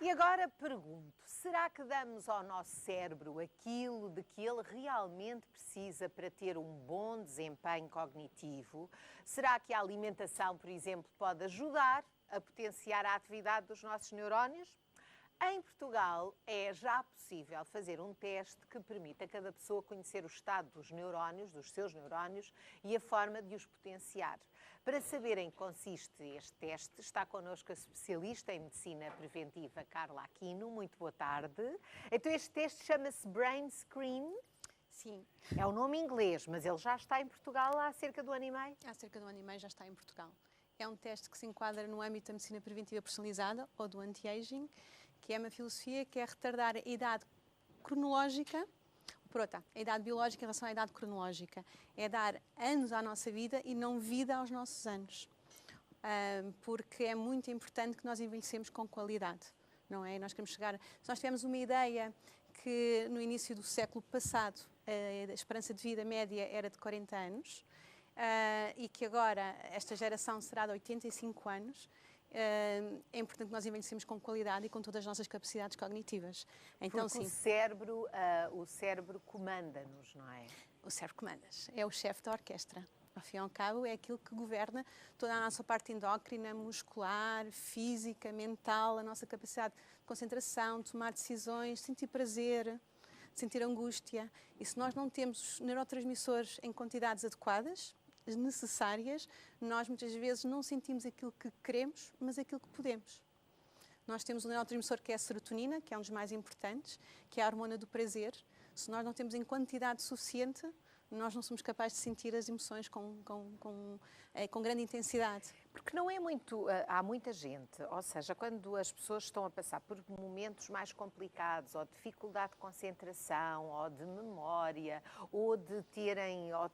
E agora pergunto, será que damos ao nosso cérebro aquilo de que ele realmente precisa para ter um bom desempenho cognitivo? Será que a alimentação, por exemplo, pode ajudar a potenciar a atividade dos nossos neurónios? Em Portugal é já possível fazer um teste que permite a cada pessoa conhecer o estado dos neurónios, dos seus neurónios, e a forma de os potenciar. Para saber em que consiste este teste, está connosco a especialista em medicina preventiva Carla Aquino. Muito boa tarde. Então este teste chama-se Brain Screen. Sim. É o nome inglês, mas ele já está em Portugal há cerca de um ano e meio? Há cerca de um ano e meio já está em Portugal. É um teste que se enquadra no âmbito da medicina preventiva personalizada ou do anti-aging, que é uma filosofia que é retardar a idade cronológica, a idade biológica em relação à idade cronológica. É dar anos à nossa vida e não vida aos nossos anos. Porque é muito importante que nós envelhecemos com qualidade, não é? Nós queremos chegar... Se nós tivermos uma ideia que no início do século passado a esperança de vida média era de 40 anos, e que agora esta geração será de 85 anos, é importante que nós envelhecemos com qualidade e com todas as nossas capacidades cognitivas. Então, porque sim, o cérebro comanda-nos, não é? o cérebro comanda-nos, é o chefe da orquestra. Ao fim e ao cabo, é aquilo que governa toda a nossa parte endócrina, muscular, física, mental, a nossa capacidade de concentração, de tomar decisões, sentir prazer, sentir angústia. E se nós não temos neurotransmissores em quantidades adequadas, necessárias, nós muitas vezes não sentimos aquilo que queremos, mas aquilo que podemos. Nós temos um neurotransmissor que é a serotonina, que é um dos mais importantes, que é a hormona do prazer. Se nós não temos em quantidade suficiente, nós não somos capazes de sentir as emoções com grande intensidade. Porque não é muito... Há muita gente, ou seja, quando as pessoas estão a passar por momentos mais complicados, ou de dificuldade de concentração, ou de memória, ou de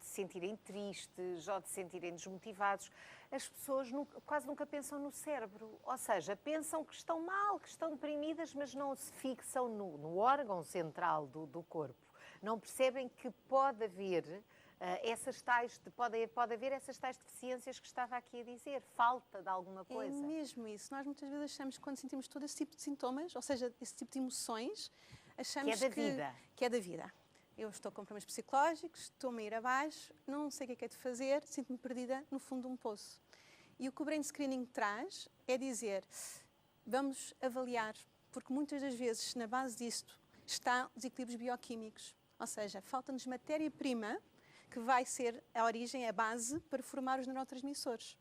se sentirem tristes, ou de se sentirem desmotivados, as pessoas quase nunca pensam no cérebro. Ou seja, pensam que estão mal, que estão deprimidas, mas não se fixam no órgão central do corpo. Não percebem que pode haver pode haver essas tais deficiências que estava aqui a dizer, falta de alguma coisa. É mesmo isso. Nós muitas vezes achamos que quando sentimos todo esse tipo de sintomas, ou seja, esse tipo de emoções, achamos que é da vida. Que é da vida. Eu estou com problemas psicológicos, estou-me a ir abaixo, não sei o que é de fazer, sinto-me perdida no fundo de um poço. E o que o Brain Screening traz é dizer, vamos avaliar, porque muitas das vezes na base disto está desequilíbrios bioquímicos, ou seja, falta-nos matéria-prima que vai ser a origem, a base para formar os neurotransmissores.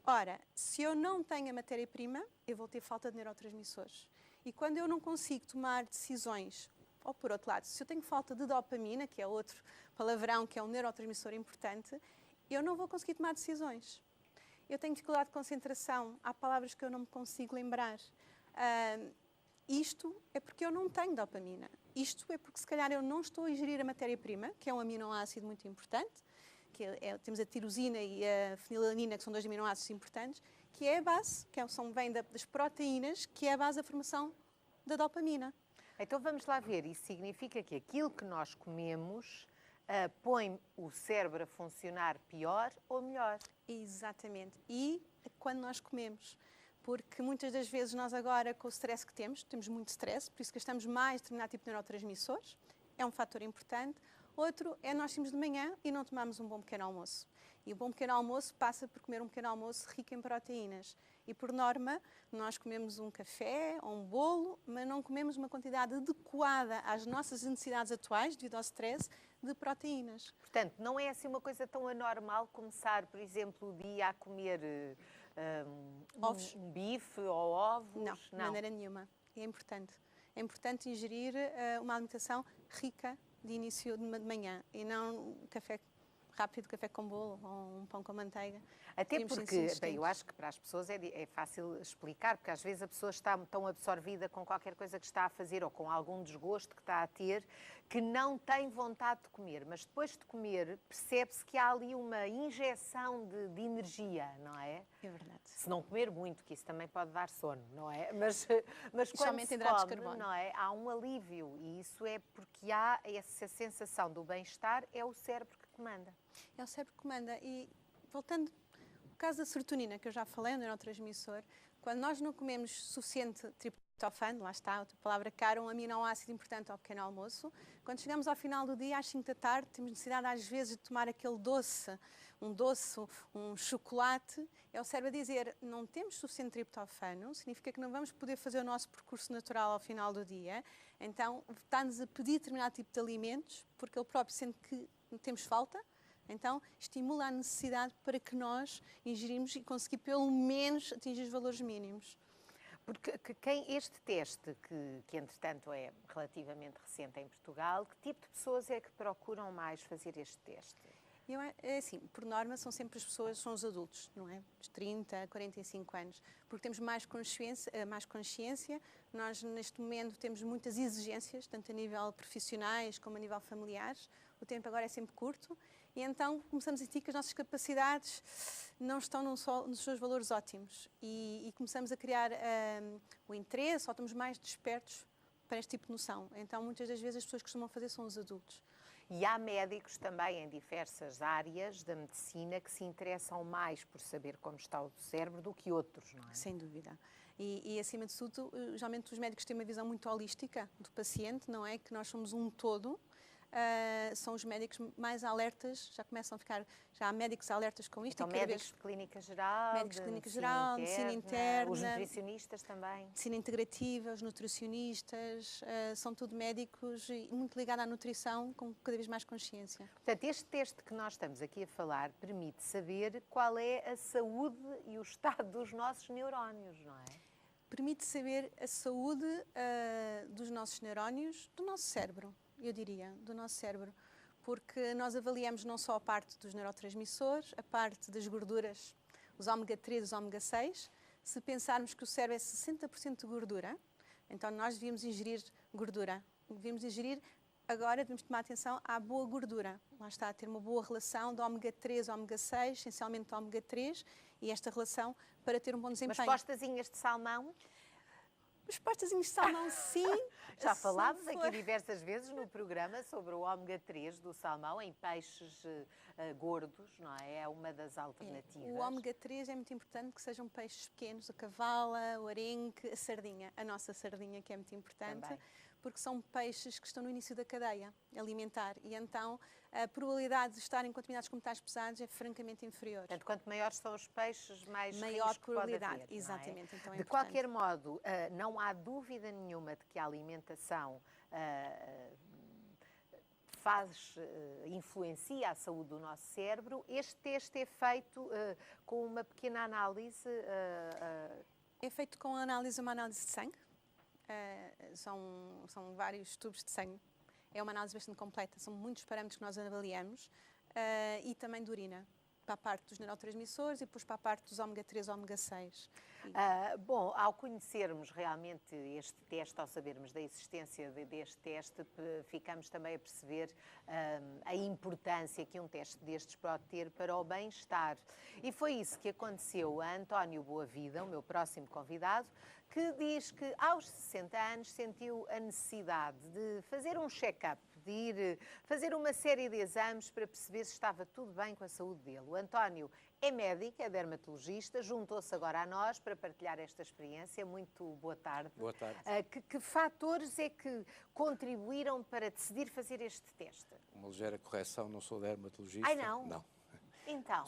Ora, se eu não tenho a matéria-prima, eu vou ter falta de neurotransmissores. E quando eu não consigo tomar decisões, ou por outro lado, se eu tenho falta de dopamina, que é outro palavrão, que é um neurotransmissor importante, eu não vou conseguir tomar decisões. Eu tenho dificuldade de concentração, há palavras que eu não me consigo lembrar. Isto é porque eu não tenho dopamina. Isto é porque, se calhar, eu não estou a ingerir a matéria-prima, que é um aminoácido muito importante, temos a tirosina e a fenilalanina, que são dois aminoácidos importantes, que é a base, vem das proteínas, que é a base da formação da dopamina. Então vamos lá ver, isso significa que aquilo que nós comemos põe o cérebro a funcionar pior ou melhor? Exatamente. E quando nós comemos... Porque muitas das vezes nós agora, com o stress que temos muito stress, por isso gastamos mais determinado tipo de neurotransmissores, é um fator importante. Outro é nós irmos de manhã e não tomarmos um bom pequeno almoço. E o bom pequeno almoço passa por comer um pequeno almoço rico em proteínas. E por norma, nós comemos um café ou um bolo, mas não comemos uma quantidade adequada às nossas necessidades atuais, devido ao stress, de proteínas. Portanto, não é assim uma coisa tão anormal começar, por exemplo, o dia a comer ovos? Um bife ou ovos? Não, de maneira nenhuma. É importante. É importante ingerir uma alimentação rica de início de manhã e não café rápido, café com bolo ou um pão com manteiga. Até porque, eu acho que para as pessoas é fácil explicar, porque às vezes a pessoa está tão absorvida com qualquer coisa que está a fazer ou com algum desgosto que está a ter, que não tem vontade de comer. Mas depois de comer, percebe-se que há ali uma injeção de energia, não é? É verdade. Se não comer muito, que isso também pode dar sono, não é? Mas quando se come, não é? Há um alívio e isso é porque há essa sensação do bem-estar, é o cérebro que comanda. É o cérebro que comanda. E voltando ao caso da serotonina, que eu já falei, o neurotransmissor, quando nós não comemos suficiente triptofano, lá está, outra palavra cara, um aminoácido importante ao pequeno almoço. Quando chegamos ao final do dia, às 5 da tarde, temos necessidade às vezes de tomar aquele doce, um chocolate. É o cérebro a dizer, não temos suficiente triptofano, significa que não vamos poder fazer o nosso percurso natural ao final do dia. Então, está-nos a pedir determinado tipo de alimentos, porque ele próprio sente que temos falta. Então, estimula a necessidade para que nós ingerimos e conseguir pelo menos atingir os valores mínimos. Porque este teste, que entretanto é relativamente recente em Portugal, que tipo de pessoas é que procuram mais fazer este teste? É assim, por norma são sempre as pessoas, são os adultos, não é? Os 30, 45 anos, porque temos mais consciência. Nós neste momento temos muitas exigências, tanto a nível profissionais como a nível familiares. O tempo agora é sempre curto e então começamos a sentir que as nossas capacidades não estão nos seus valores ótimos e começamos a criar o interesse, ou estamos mais despertos para este tipo de noção. Então muitas das vezes as pessoas que costumam fazer são os adultos. E há médicos também em diversas áreas da medicina que se interessam mais por saber como está o cérebro do que outros, não é? Sem dúvida. E acima de tudo, geralmente os médicos têm uma visão muito holística do paciente, não é? Que nós somos um todo. São os médicos mais alertas, já começam a ficar, já há médicos alertas com isto. Então, médicos de clínica geral, médicos de clínica geral, medicina interna, os nutricionistas também. Medicina integrativa, os nutricionistas, são tudo médicos muito ligados à nutrição, com cada vez mais consciência. Portanto, este teste que nós estamos aqui a falar permite saber qual é a saúde e o estado dos nossos neurónios, não é? Permite saber a saúde dos nossos neurónios, do nosso cérebro. Eu diria, do nosso cérebro, porque nós avaliamos não só a parte dos neurotransmissores, a parte das gorduras, os ômega 3 e os ômega 6. Se pensarmos que o cérebro é 60% de gordura, então nós devíamos ingerir gordura. Agora devemos tomar atenção à boa gordura. Lá está, a ter uma boa relação de ômega 3 e ômega 6, essencialmente de ômega 3, e esta relação para ter um bom desempenho. Mas postazinhas de salmão? Os pastazinhos de salmão, sim. Já falámos aqui diversas vezes no programa sobre o ômega 3 do salmão em peixes gordos, não é? É uma das alternativas. O ômega 3 é muito importante que sejam peixes pequenos, a cavala, o arenque, a sardinha. A nossa sardinha, que é muito importante. Também. Porque são peixes que estão no início da cadeia alimentar e então a probabilidade de estarem contaminados com metais pesados é francamente inferior. Portanto, quanto maiores são os peixes, maior risco probabilidade. Pode haver, exatamente. Não é? Então é de qualquer modo, não há dúvida nenhuma de que a alimentação influencia a saúde do nosso cérebro. Este teste é feito com uma pequena análise. É feito com uma análise de sangue. São vários tubos de sangue. É uma análise bastante completa. São muitos parâmetros que nós avaliamos e também de urina, para a parte dos neurotransmissores e depois para a parte dos ômega 3 e ômega 6. Bom, ao conhecermos realmente este teste, ao sabermos da existência deste teste, ficamos também a perceber a importância que um teste destes pode ter para o bem-estar. E foi isso que aconteceu a António Boavida, o meu próximo convidado, que diz que aos 60 anos sentiu a necessidade de fazer um check-up, de ir fazer uma série de exames para perceber se estava tudo bem com a saúde dele. O António é médico, é dermatologista, juntou-se agora a nós para partilhar esta experiência. Muito boa tarde. Boa tarde. Que fatores é que contribuíram para decidir fazer este teste? Uma ligeira correção, não sou dermatologista. Ai, não? Não. Então?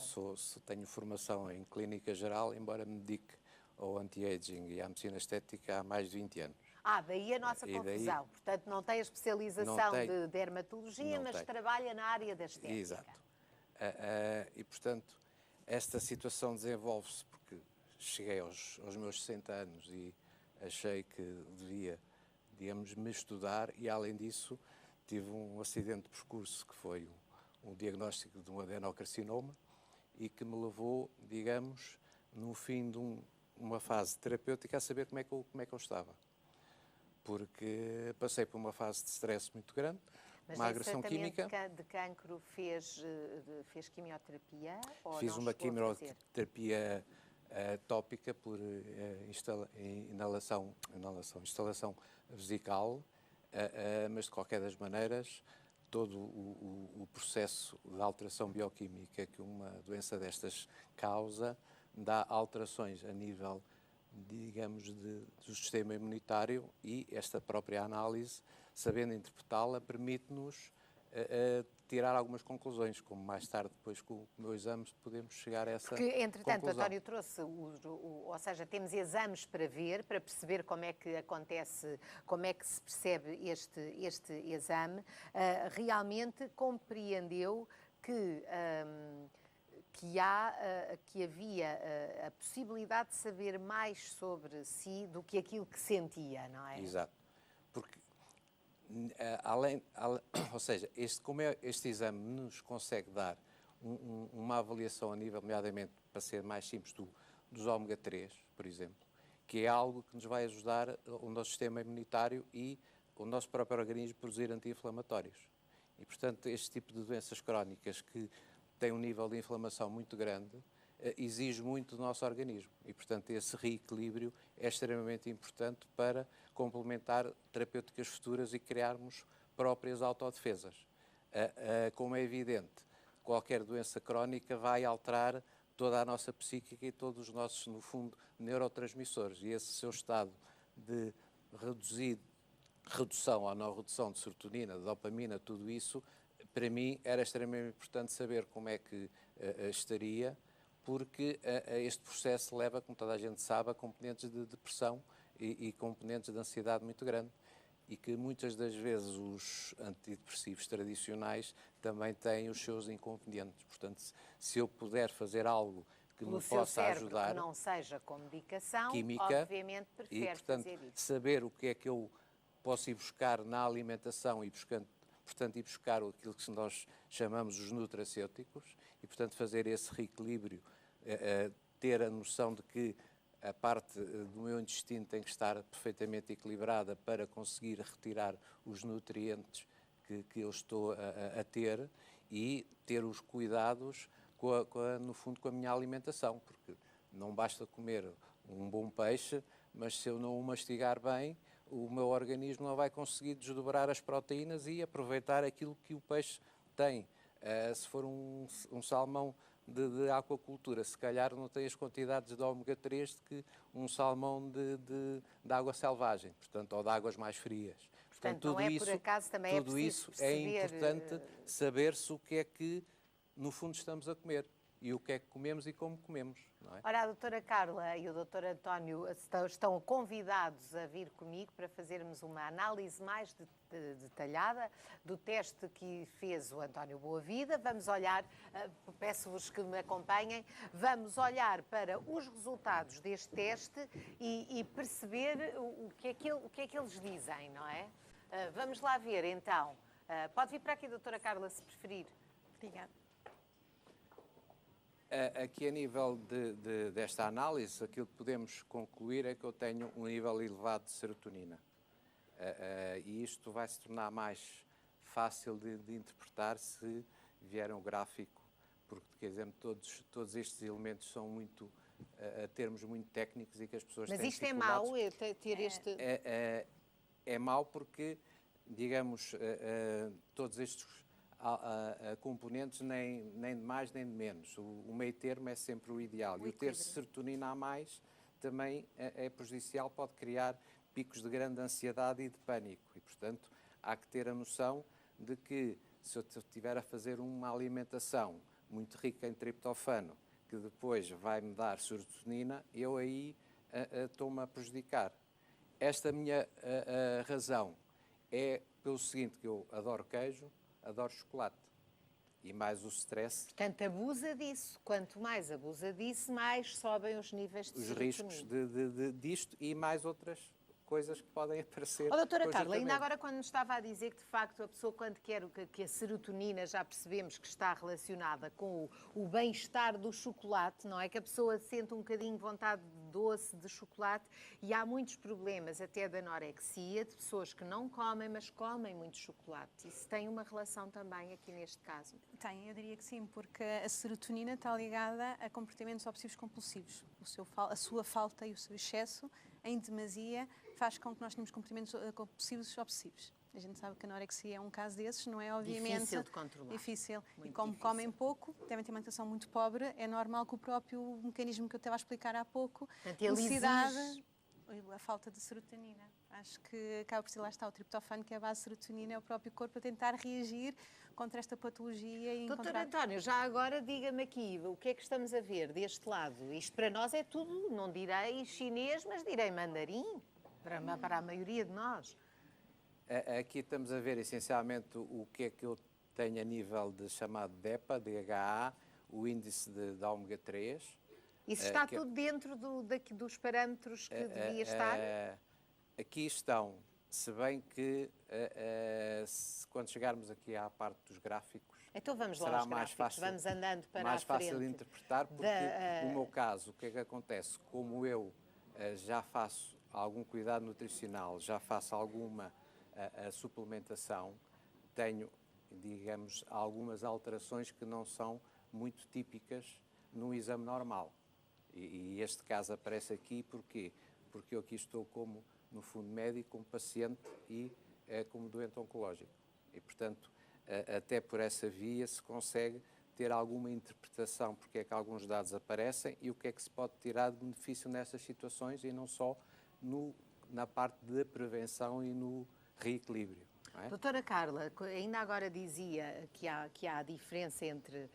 Tenho formação em clínica geral, embora me dedique ao anti-aging e à medicina estética há mais de 20 anos. Daí a nossa confusão. Portanto, não tem a especialização de dermatologia, mas trabalha na área da estética. Exato. E, portanto, esta situação desenvolve-se porque cheguei aos meus 60 anos e achei que devia, digamos, me estudar e, além disso, tive um acidente de percurso que foi um diagnóstico de um adenocarcinoma e que me levou, digamos, no fim de uma fase terapêutica a saber como é que eu estava. Porque passei por uma fase de stress muito grande, uma agressão química. Mas de cancro fez quimioterapia? Ou fiz uma quimioterapia tópica por instalação vesical, mas de qualquer das maneiras todo o processo de alteração bioquímica que uma doença destas causa dá alterações a nível digamos, do sistema imunitário, e esta própria análise, sabendo interpretá-la, permite-nos tirar algumas conclusões, como mais tarde, depois com o meu exame, podemos chegar a essa Porque, entretanto, conclusão. o António trouxe, ou seja, temos exames para ver, para perceber como é que acontece, como é que se percebe este exame. Realmente compreendeu que havia a possibilidade de saber mais sobre si do que aquilo que sentia, não é? Exato. Porque, ou seja, este exame nos consegue dar uma avaliação a nível, nomeadamente, para ser mais simples, dos ômega 3, por exemplo, que é algo que nos vai ajudar o nosso sistema imunitário e o nosso próprio organismo a produzir anti-inflamatórios. E, portanto, este tipo de doenças crónicas que têm um nível de inflamação muito grande, exige muito do nosso organismo. E, portanto, esse reequilíbrio é extremamente importante para complementar terapêuticas futuras e criarmos próprias autodefesas. Como é evidente, qualquer doença crónica vai alterar toda a nossa psíquica e todos os nossos, no fundo, neurotransmissores. E esse seu estado de redução ou não redução de serotonina, de dopamina, tudo isso, para mim era extremamente importante saber como é que estaria, porque este processo leva, como toda a gente sabe, a componentes de depressão e componentes de ansiedade muito grande, e que muitas das vezes os antidepressivos tradicionais também têm os seus inconvenientes. Portanto, se eu puder fazer algo que me possa ajudar, que não seja com medicação, química, obviamente prefere e, portanto, fazer isso. saber o que é que eu posso ir buscar na alimentação e portanto, ir buscar aquilo que nós chamamos os nutracêuticos e, portanto, fazer esse reequilíbrio, ter a noção de que a parte do meu intestino tem que estar perfeitamente equilibrada para conseguir retirar os nutrientes que eu estou a ter, e ter os cuidados, no fundo, com a minha alimentação, porque não basta comer um bom peixe, mas se eu não o mastigar bem, o meu organismo não vai conseguir desdobrar as proteínas e aproveitar aquilo que o peixe tem. Se for um salmão de aquacultura, se calhar não tem as quantidades de ômega 3 que um salmão de água selvagem, portanto, ou de águas mais frias. Portanto, tudo não é isso, por acaso, também tudo é isso preciso perceber... é importante saber-se o que é que, no fundo, estamos a comer e o que é que comemos e como comemos. Não é? Ora, a doutora Carla e o doutor António estão convidados a vir comigo para fazermos uma análise mais detalhada do teste que fez o António Boavida. Vamos olhar, peço-vos que me acompanhem, vamos olhar para os resultados deste teste e perceber o que é que eles dizem, não é? Vamos lá ver, então. Pode vir para aqui, doutora Carla, se preferir. Obrigada. Aqui, a nível desta análise, aquilo que podemos concluir é que eu tenho um nível elevado de serotonina. E isto vai se tornar mais fácil de interpretar se vier um gráfico, porque, quer dizer, todos estes elementos são muito, termos muito técnicos e que as pessoas têm dificuldades. Mas isto é mau, ter este... É mau porque, digamos, todos estes componentes nem de mais nem de menos. O meio termo é sempre o ideal. E o ter serotonina a mais também é prejudicial, pode criar picos de grande ansiedade e de pânico. E, portanto, há que ter a noção de que, se eu estiver a fazer uma alimentação muito rica em triptofano, que depois vai-me dar serotonina, eu aí estou-me a prejudicar. Esta minha razão é pelo seguinte, que eu adoro queijo, adoro chocolate. E mais o stress. Portanto, abusa disso. Quanto mais abusa disso, mais sobem os níveis de serotonina. Os riscos disto e mais outras coisas que podem aparecer. Doutora Carla, ainda agora quando nos estava a dizer que, de facto, a pessoa quando quer que a serotonina, já percebemos que está relacionada com o bem-estar do chocolate, não é? Que a pessoa sente um bocadinho de vontade de doce, de chocolate, e há muitos problemas até de anorexia, de pessoas que não comem, mas comem muito chocolate. Isso tem uma relação também aqui neste caso? Tem, eu diria que sim, porque a serotonina está ligada a comportamentos obsessivos compulsivos. A sua falta e o seu excesso em demasia faz com que nós tenhamos comportamentos compulsivos obsessivos. A gente sabe que a anorexia é um caso desses, não é obviamente Difícil de controlar. Difícil. Muito E como difícil. comem pouco, devem ter uma alimentação muito pobre, é normal que o próprio mecanismo que eu estava a explicar há pouco, Portanto, ele velocidade, exige- a falta de serotonina. Acho que acaba por ser, lá está, o triptofano, que é a base de serotonina, é o próprio corpo a tentar reagir contra esta patologia e Doutor encontrar... António, já agora diga-me aqui, o que é que estamos a ver deste lado? Isto para nós é tudo, não direi chinês, mas direi mandarim, para a maioria de nós. Aqui estamos a ver essencialmente o que é que eu tenho a nível de chamado DEPA, DHA, o índice de ômega 3. Isso está que- tudo dentro dos parâmetros que devia estar? Aqui estão, se bem que quando chegarmos aqui à parte dos gráficos, Então vamos lá será aos mais gráficos, fácil, vamos andando para mais a frente. fácil de interpretar, porque o meu caso, o que é que acontece? Como eu já faço algum cuidado nutricional, já faço alguma a suplementação, tenho, digamos, algumas alterações que não são muito típicas num exame normal. E este caso aparece aqui porquê? Porque eu aqui estou como, no fundo médico, como paciente e como doente oncológico. E, portanto, até por essa via se consegue ter alguma interpretação porque é que alguns dados aparecem e o que é que se pode tirar de benefício nessas situações e não só na parte da prevenção e no reequilíbrio. Não é? Doutora Carla, ainda agora dizia que há a diferença entre,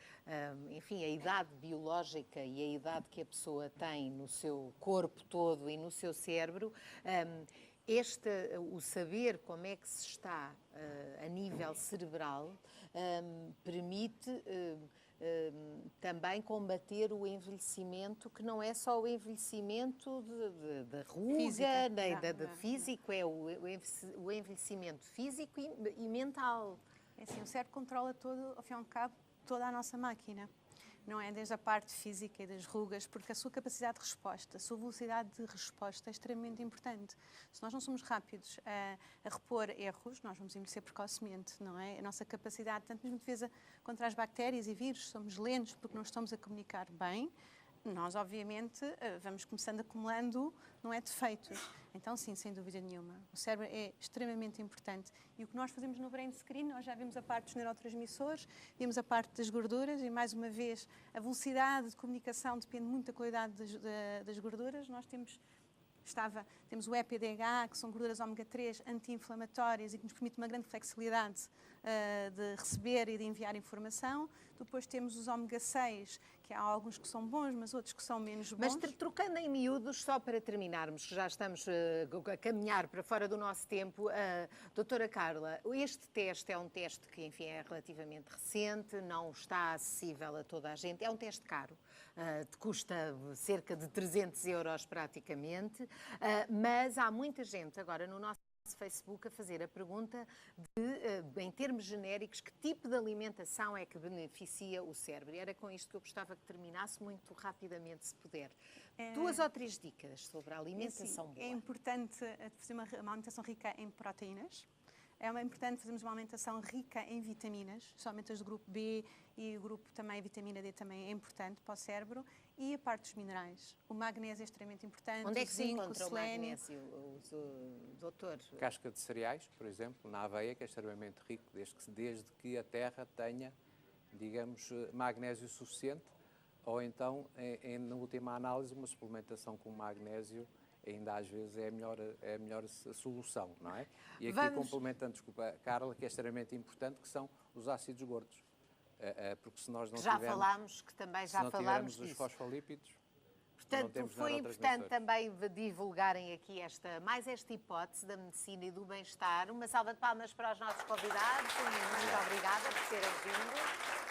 enfim, a idade biológica e a idade que a pessoa tem no seu corpo todo e no seu cérebro. O saber como é que se está a nível cerebral permite também combater o envelhecimento, que não é só o envelhecimento da ruga, Física. nem Não, da não. físico, é o envelhecimento físico e mental. É assim, o cérebro controla todo, ao fim e ao cabo, toda a nossa máquina. Não é desde a parte física e das rugas, porque a sua capacidade de resposta, a sua velocidade de resposta é extremamente importante. Se nós não somos rápidos a repor erros, nós vamos envelhecer precocemente, não é? A nossa capacidade, tanto mesmo de defesa contra as bactérias e vírus, somos lentos porque não estamos a comunicar bem, nós, obviamente, vamos começando acumulando, não é, defeitos. Então, sim, sem dúvida nenhuma. O cérebro é extremamente importante. E o que nós fazemos no brain screen, nós já vimos a parte dos neurotransmissores, vimos a parte das gorduras e, mais uma vez, a velocidade de comunicação depende muito da qualidade das gorduras. Nós temos o EPDH, que são gorduras ômega 3 anti-inflamatórias e que nos permite uma grande flexibilidade de receber e de enviar informação. Depois temos os ômega 6, que há alguns que são bons, mas outros que são menos bons. Mas trocando em miúdos, só para terminarmos, que já estamos a caminhar para fora do nosso tempo, doutora Carla, este teste é um teste que, enfim, é relativamente recente, não está acessível a toda a gente, é um teste caro, custa cerca de 300 euros praticamente, mas há muita gente agora no nosso Facebook a fazer a pergunta de, em termos genéricos, que tipo de alimentação é que beneficia o cérebro. E era com isto que eu gostava que terminasse muito rapidamente, se puder. 2 ou 3 dicas sobre a alimentação boa. É importante fazer uma alimentação rica em proteínas. É importante fazermos uma alimentação rica em vitaminas, somente as do grupo B e o grupo também, a vitamina D também é importante para o cérebro. E a parte dos minerais. O magnésio é extremamente importante. Onde é que o se zinco, encontra o selênio. magnésio, doutor? Casca de cereais, por exemplo, na aveia, que é extremamente rico, desde que a terra tenha, digamos, magnésio suficiente, ou então, na última análise, uma suplementação com magnésio ainda às vezes é a melhor solução, não é? E aqui complementando, desculpa, Carla, que é extremamente importante, que são os ácidos gordos. Porque se nós não Já tivermos, falámos, que também já falámos tivermos os disso. fosfolípidos, não Portanto, temos foi importante neurotransmissores. também divulgarem aqui mais esta hipótese da medicina e do bem-estar. Uma salva de palmas para os nossos convidados. Muito obrigada por terem vindo.